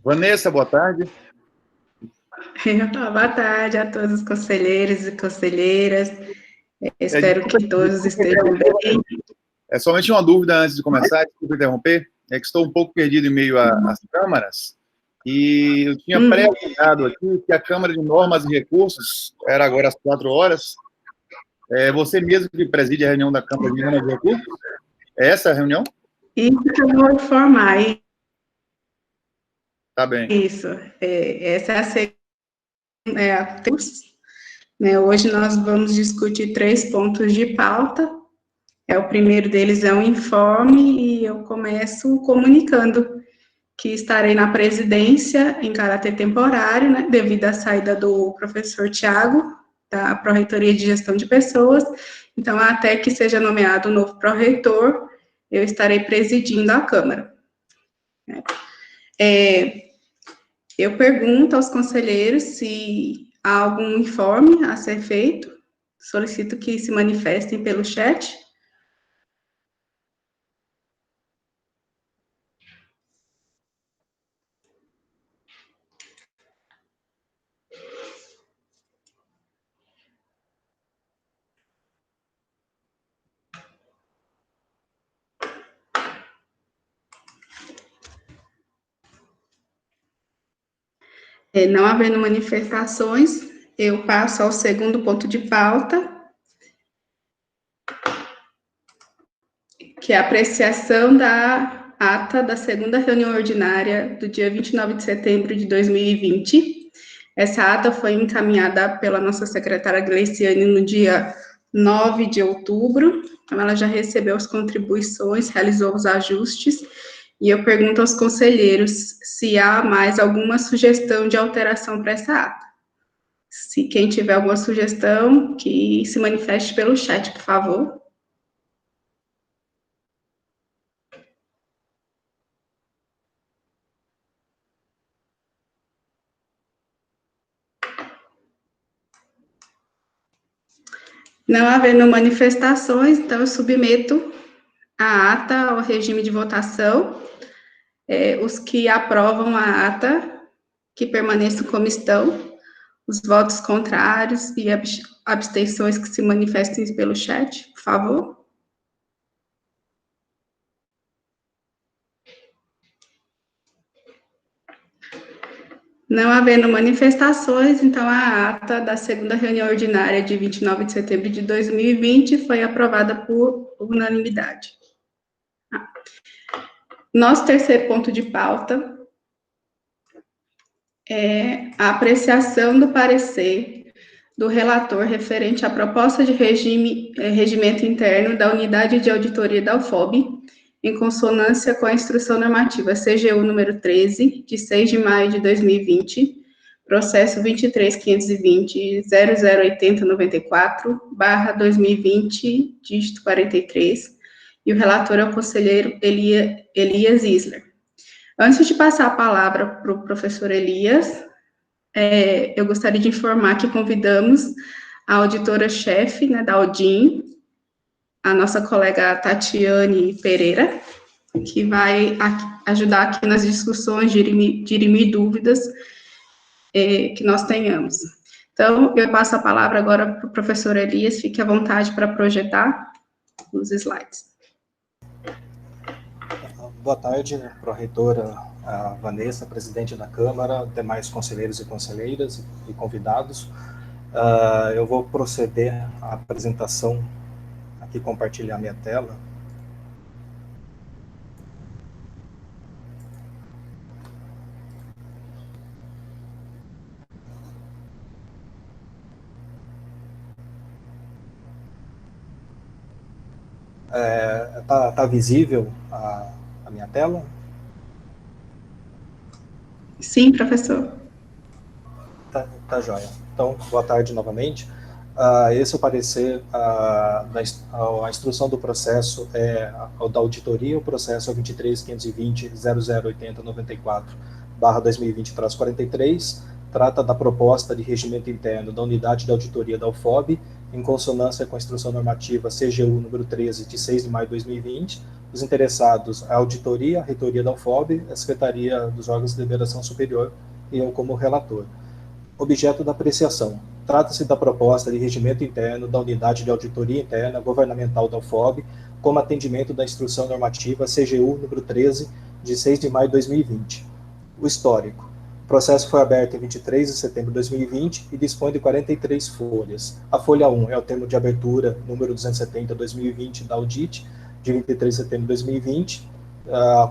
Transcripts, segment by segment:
Vanessa, boa tarde. Boa tarde a todos os conselheiros e conselheiras. Espero que todos estejam bem. É somente uma dúvida antes de começar, desculpa interromper, é que estou um pouco perdido em meio às câmaras, e eu tinha pré-avisado aqui que a Câmara de Normas e Recursos era agora às 4 horas. É você mesmo que preside a reunião da Câmara de Normas e Recursos? É essa a reunião? Isso que eu vou informar. Tá bem. Isso. Essa é a segunda. Hoje nós vamos discutir 3 pontos de pauta. O primeiro deles é um informe, e eu começo comunicando que estarei na presidência em caráter temporário, né, devido à saída do professor Tiago, da Pró-Reitoria de Gestão de Pessoas. Então, até que seja nomeado um novo pró-reitor, eu estarei presidindo a Câmara. Eu pergunto aos conselheiros se há algum informe a ser feito. Solicito que se manifestem pelo chat. Não havendo manifestações, eu passo ao segundo ponto de pauta, que é a apreciação da ata da segunda reunião ordinária do dia 29 de setembro de 2020. Essa ata foi encaminhada pela nossa secretária Gleiciane no dia 9 de outubro, então ela já recebeu as contribuições, realizou os ajustes, e eu pergunto aos conselheiros se há mais alguma sugestão de alteração para essa ata. Se quem tiver alguma sugestão, que se manifeste pelo chat, por favor. Não havendo manifestações, então eu submeto a ata ao regime de votação. Os que aprovam a ata, que permaneçam como estão. Os votos contrários e abstenções que se manifestem pelo chat, por favor. Não havendo manifestações, então a ata da segunda reunião ordinária de 29 de setembro de 2020 foi aprovada por unanimidade. Nosso terceiro ponto de pauta é a apreciação do parecer do relator referente à proposta de regimento interno da Unidade de Auditoria da UFOB, em consonância com a Instrução Normativa CGU número 13, de 6 de maio de 2020, processo 23.520.008094/2020, dígito 43, e o relator é o conselheiro Elias Isler. Antes de passar a palavra para o professor Elias, eu gostaria de informar que convidamos a auditora-chefe, né, da Audim, a nossa colega Tatiane Pereira, que vai ajudar aqui nas discussões, dirimir dúvidas que nós tenhamos. Então, eu passo a palavra agora para o professor Elias, fique à vontade para projetar os slides. Boa tarde, pró-reitora Vanessa, presidente da Câmara, demais conselheiros e conselheiras e convidados. Eu vou proceder à apresentação, aqui compartilhar minha tela. Tá visível a minha tela? Sim, professor. Tá joia. Então, boa tarde novamente. Esse é o parecer, a instrução do processo da auditoria, o processo é 23.520.008094/2020-43, trata da proposta de regimento interno da Unidade de Auditoria da UFOB, em consonância com a Instrução Normativa CGU número 13, de 6 de maio de 2020, Os interessados, a auditoria, a reitoria da UFOB, a Secretaria dos Órgãos de Deliberação Superior e eu como relator. Objeto da apreciação. Trata-se da proposta de regimento interno da Unidade de Auditoria Interna Governamental da UFOB, como atendimento da Instrução Normativa CGU número 13, de 6 de maio de 2020. O histórico. O processo foi aberto em 23 de setembro de 2020 e dispõe de 43 folhas. A folha 1 é o termo de abertura número 270/2020 da Audit, de 23 de setembro de 2020,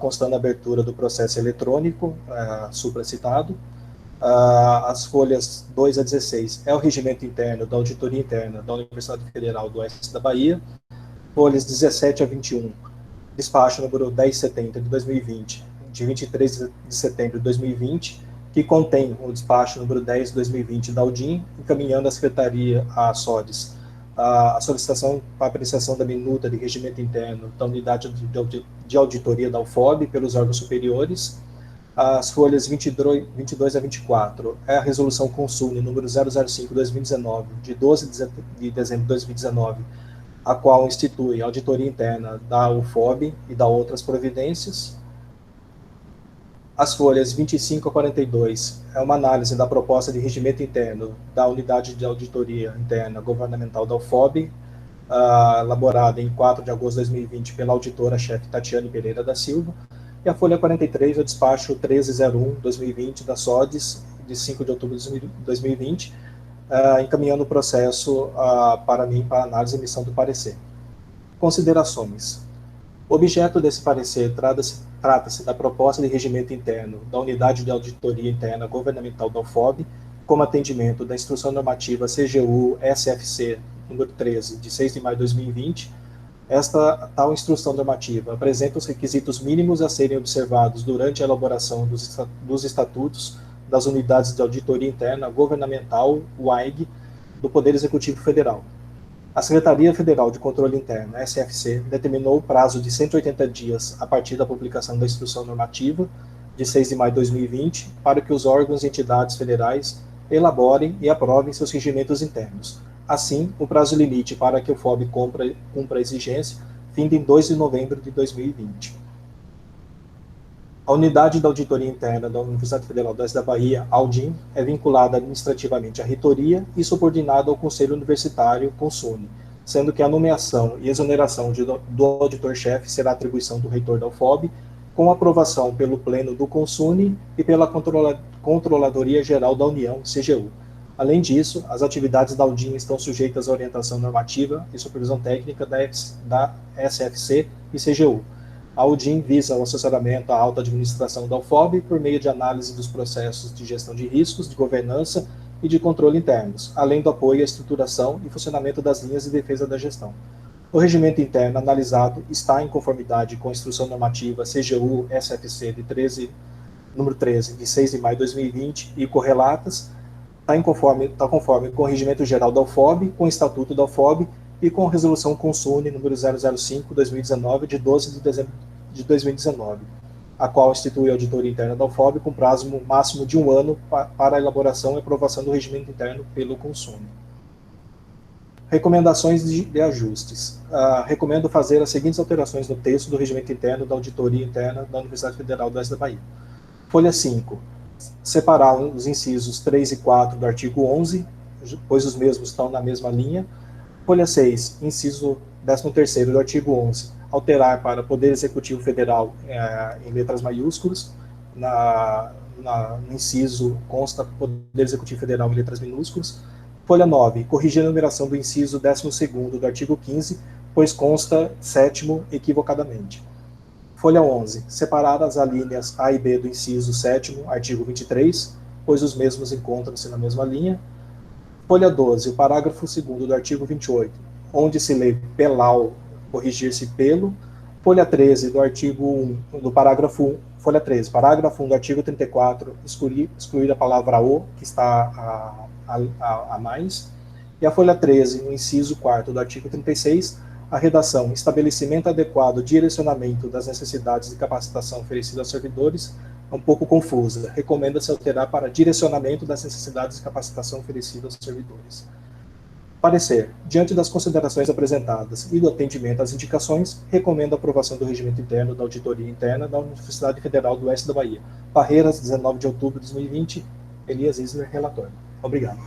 constando a abertura do processo eletrônico supracitado. As folhas 2 a 16 é o regimento interno da Auditoria Interna da Universidade Federal do Oeste da Bahia. Folhas 17 a 21, despacho número 1070 de 2020, de 23 de setembro de 2020, que contém o despacho número 10 de 2020 da Audim, encaminhando à Secretaria, à SODES, a solicitação para apreciação da minuta de regimento interno da Unidade de Auditoria da UFOB pelos órgãos superiores. As folhas 22 a 24 é a resolução Consune número 005/2019, de 12 de dezembro de 2019, a qual institui a auditoria interna da UFOB e da outras providências. As folhas 25 a 42 é uma análise da proposta de regimento interno da Unidade de Auditoria Interna Governamental da UFOB, elaborada em 4 de agosto de 2020 pela auditora-chefe Tatiane Pereira da Silva, e a folha 43 é o despacho 1301/2020 da SODES, de 5 de outubro de 2020, encaminhando o processo para mim para análise e emissão do parecer. Considerações. O objeto desse parecer trata-se da proposta de regimento interno da Unidade de Auditoria Interna Governamental da UFOB, como atendimento da Instrução Normativa CGU SFC número 13, de 6 de maio de 2020. Esta tal instrução normativa apresenta os requisitos mínimos a serem observados durante a elaboração dos estatutos das Unidades de Auditoria Interna Governamental, UAIG, do Poder Executivo Federal. A Secretaria Federal de Controle Interno, SFC, determinou o prazo de 180 dias a partir da publicação da instrução normativa, de 6 de maio de 2020, para que os órgãos e entidades federais elaborem e aprovem seus regimentos internos. Assim, o prazo limite para que o FOB cumpra a exigência finda em 2 de novembro de 2020. A Unidade da Auditoria Interna da Universidade Federal do Oeste da Bahia, AUDIM, é vinculada administrativamente à reitoria e subordinada ao Conselho Universitário, CONSUNE, sendo que a nomeação e exoneração do auditor-chefe será atribuição do reitor da UFOB, com aprovação pelo Pleno do CONSUNE e pela Controladoria Geral da União, CGU. Além disso, as atividades da AUDIM estão sujeitas à orientação normativa e supervisão técnica da SFC e CGU. A AUDIM visa o assessoramento à alta administração da UFOB por meio de análise dos processos de gestão de riscos, de governança e de controle internos, além do apoio à estruturação e funcionamento das linhas de defesa da gestão. O regimento interno analisado está em conformidade com a Instrução Normativa CGU SFC número 13, de 6 de maio de 2020 e correlatas, está conforme com o Regimento Geral da UFOB, com o Estatuto da UFOB e com a Resolução Consune número 005/2019, de 12 de dezembro de 2019, a qual institui a auditoria interna da UFOB com prazo máximo de 1 ano para a elaboração e aprovação do regimento interno pelo Consune. Recomendações de ajustes. Recomendo fazer as seguintes alterações no texto do regimento interno da auditoria interna da Universidade Federal do Oeste da Bahia. Folha 5. Separar os incisos 3 e 4 do artigo 11, pois os mesmos estão na mesma linha. Folha 6, inciso 13º do artigo 11, alterar para Poder Executivo Federal em letras maiúsculas. No inciso consta Poder Executivo Federal em letras minúsculas. Folha 9, corrigir a numeração do inciso 12º do artigo 15, pois consta 7º equivocadamente. Folha 11, separar as alíneas A e B do inciso 7º, artigo 23, pois os mesmos encontram-se na mesma linha. Folha 12, o parágrafo 2º do artigo 28, onde se lê pelau, corrigir-se pelo. Folha 13 do artigo 1, do parágrafo 1, folha 13, parágrafo 1 do artigo 34, excluir a palavra o, que está a mais. E a folha 13, no inciso 4º do artigo 36, a redação estabelecimento adequado direcionamento das necessidades de capacitação oferecida aos servidores é um pouco confusa. Recomenda-se alterar para direcionamento das necessidades de capacitação oferecida aos servidores. Parecer. Diante das considerações apresentadas e do atendimento às indicações, recomendo a aprovação do regimento interno da auditoria interna da Universidade Federal do Oeste da Bahia. Parreiras, 19 de outubro de 2020. Elias Isler, relator. Obrigado.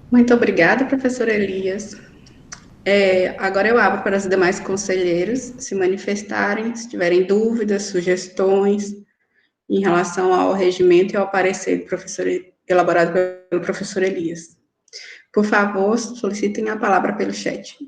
Muito obrigada, professor Elias. Agora eu abro para os demais conselheiros se manifestarem, se tiverem dúvidas, sugestões em relação ao regimento e ao parecer do professor, elaborado pelo professor Elias. Por favor, solicitem a palavra pelo chat.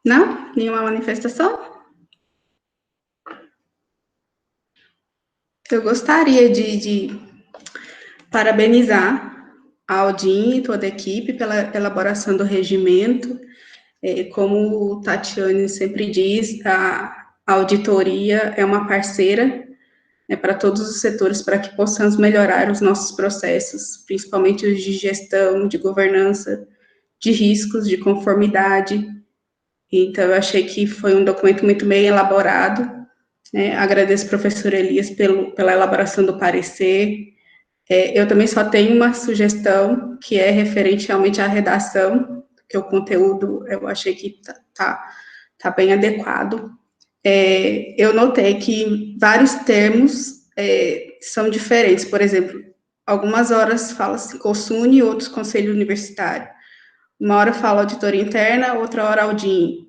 Não? Nenhuma manifestação? Eu gostaria de parabenizar a Aldin e toda a equipe pela elaboração do regimento. Como o Tatiane sempre diz, a auditoria é uma parceira para todos os setores, para que possamos melhorar os nossos processos, principalmente os de gestão, de governança, de riscos, de conformidade. Então, eu achei que foi um documento muito bem elaborado. Agradeço ao professor Elias pela elaboração do parecer. Eu também só tenho uma sugestão, que é referente realmente à redação, que o conteúdo eu achei que tá bem adequado. Eu notei que vários termos são diferentes. Por exemplo, algumas horas fala-se COSUNE, outros Conselho Universitário. Uma hora fala auditoria interna, outra hora Aldin.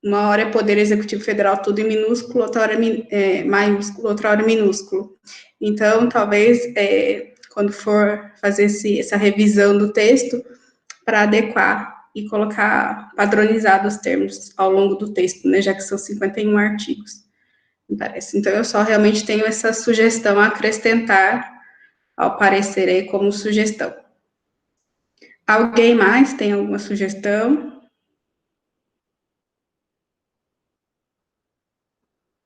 Uma hora é Poder Executivo Federal, tudo em minúsculo, outra hora é maiúsculo, outra hora minúsculo. Então, talvez, quando for fazer essa revisão do texto, para adequar e colocar padronizados os termos ao longo do texto, né, já que são 51 artigos, me parece. Então, eu só realmente tenho essa sugestão a acrescentar ao parecer aí como sugestão. Alguém mais tem alguma sugestão?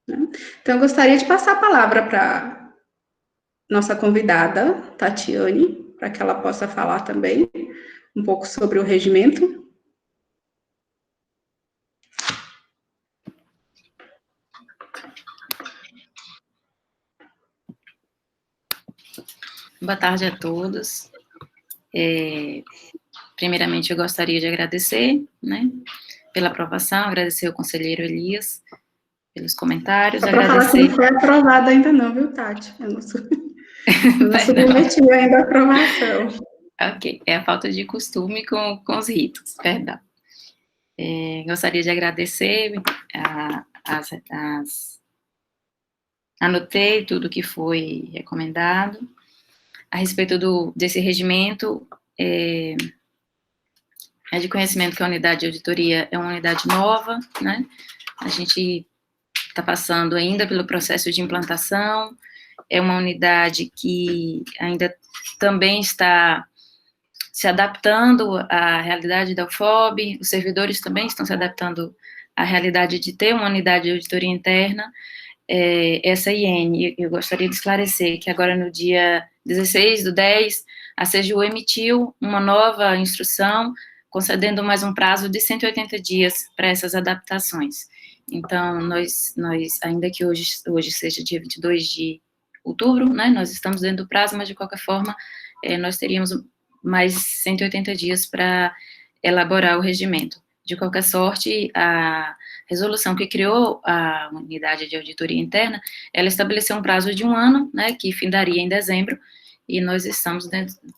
Não? Então, eu gostaria de passar a palavra para nossa convidada, Tatiane, para que ela possa falar também um pouco sobre o regimento. Boa tarde a todos. Primeiramente, eu gostaria de agradecer, né, pela aprovação, agradecer ao conselheiro Elias pelos comentários. Só para falar que não foi aprovado ainda não, viu, Tati? Eu não submeti ainda a aprovação. Ok, é a falta de costume com os ritos, perdão. Gostaria de agradecer, anotei tudo que foi recomendado. A respeito desse regimento, é de conhecimento que a unidade de auditoria é uma unidade nova, né? A gente está passando ainda pelo processo de implantação, é uma unidade que ainda também está se adaptando à realidade da UFOB, os servidores também estão se adaptando à realidade de ter uma unidade de auditoria interna. Essa IN, eu gostaria de esclarecer que agora no dia 16/10, a CGU emitiu uma nova instrução, concedendo mais um prazo de 180 dias para essas adaptações. Então, nós ainda que hoje seja dia 22 de outubro, né, nós estamos dentro do prazo, mas de qualquer forma, nós teríamos mais 180 dias para elaborar o regimento. De qualquer sorte, a resolução que criou a unidade de auditoria interna, ela estabeleceu um prazo de 1 ano, né, que findaria em dezembro, e nós estamos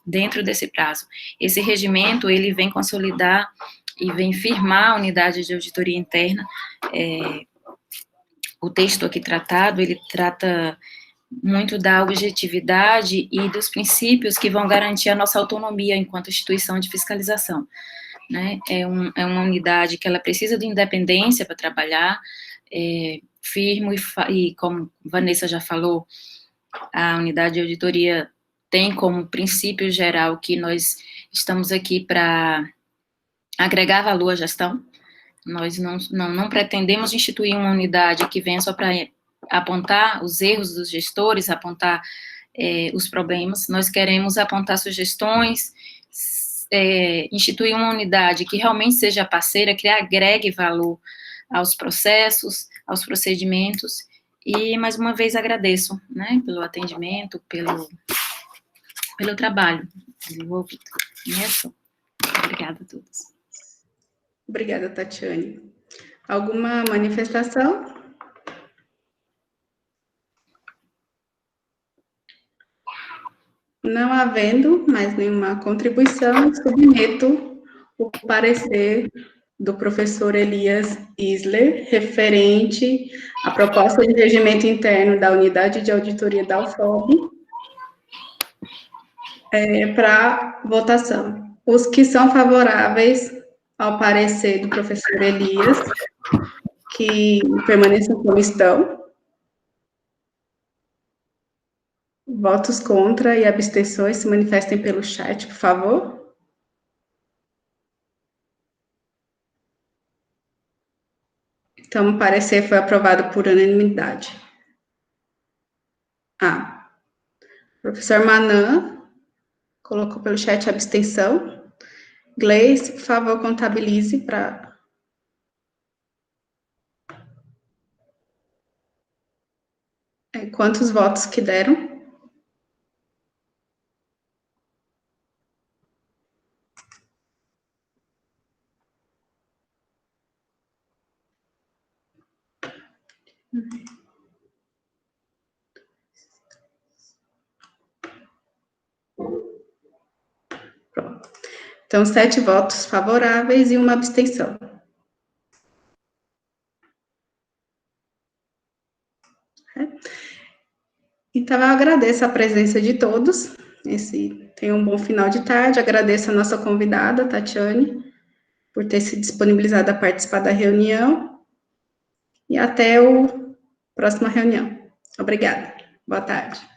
dentro desse prazo. Esse regimento, ele vem consolidar e vem firmar a unidade de auditoria interna. O texto aqui tratado, ele trata muito da objetividade e dos princípios que vão garantir a nossa autonomia enquanto instituição de fiscalização. Né? É uma unidade que ela precisa de independência para trabalhar, firme, e como Vanessa já falou, a unidade de auditoria tem como princípio geral que nós estamos aqui para agregar valor à gestão. Nós não pretendemos instituir uma unidade que venha só para apontar os erros dos gestores, apontar os problemas. Nós queremos apontar sugestões, instituir uma unidade que realmente seja parceira, que agregue valor aos processos, aos procedimentos. E, mais uma vez, agradeço, né, pelo atendimento, pelo trabalho desenvolvido. Obrigada a todos. Obrigada, Tatiane. Alguma manifestação? Não havendo mais nenhuma contribuição, submeto o parecer do professor Elias Isler, referente à proposta de regimento interno da Unidade de Auditoria da UFOB, para votação. Os que são favoráveis ao parecer do professor Elias, que permaneçam como estão. Votos contra e abstenções se manifestem pelo chat, por favor. Então, o parecer foi aprovado por unanimidade. Professor Manan colocou pelo chat abstenção. Gleice, por favor, contabilize para... quantos votos que deram? Pronto. Então, 7 votos favoráveis e uma abstenção. Então, eu agradeço a presença de todos. Tenha um bom final de tarde. Agradeço a nossa convidada, Tatiane, por ter se disponibilizado a participar da reunião. E até a próxima reunião. Obrigada. Boa tarde.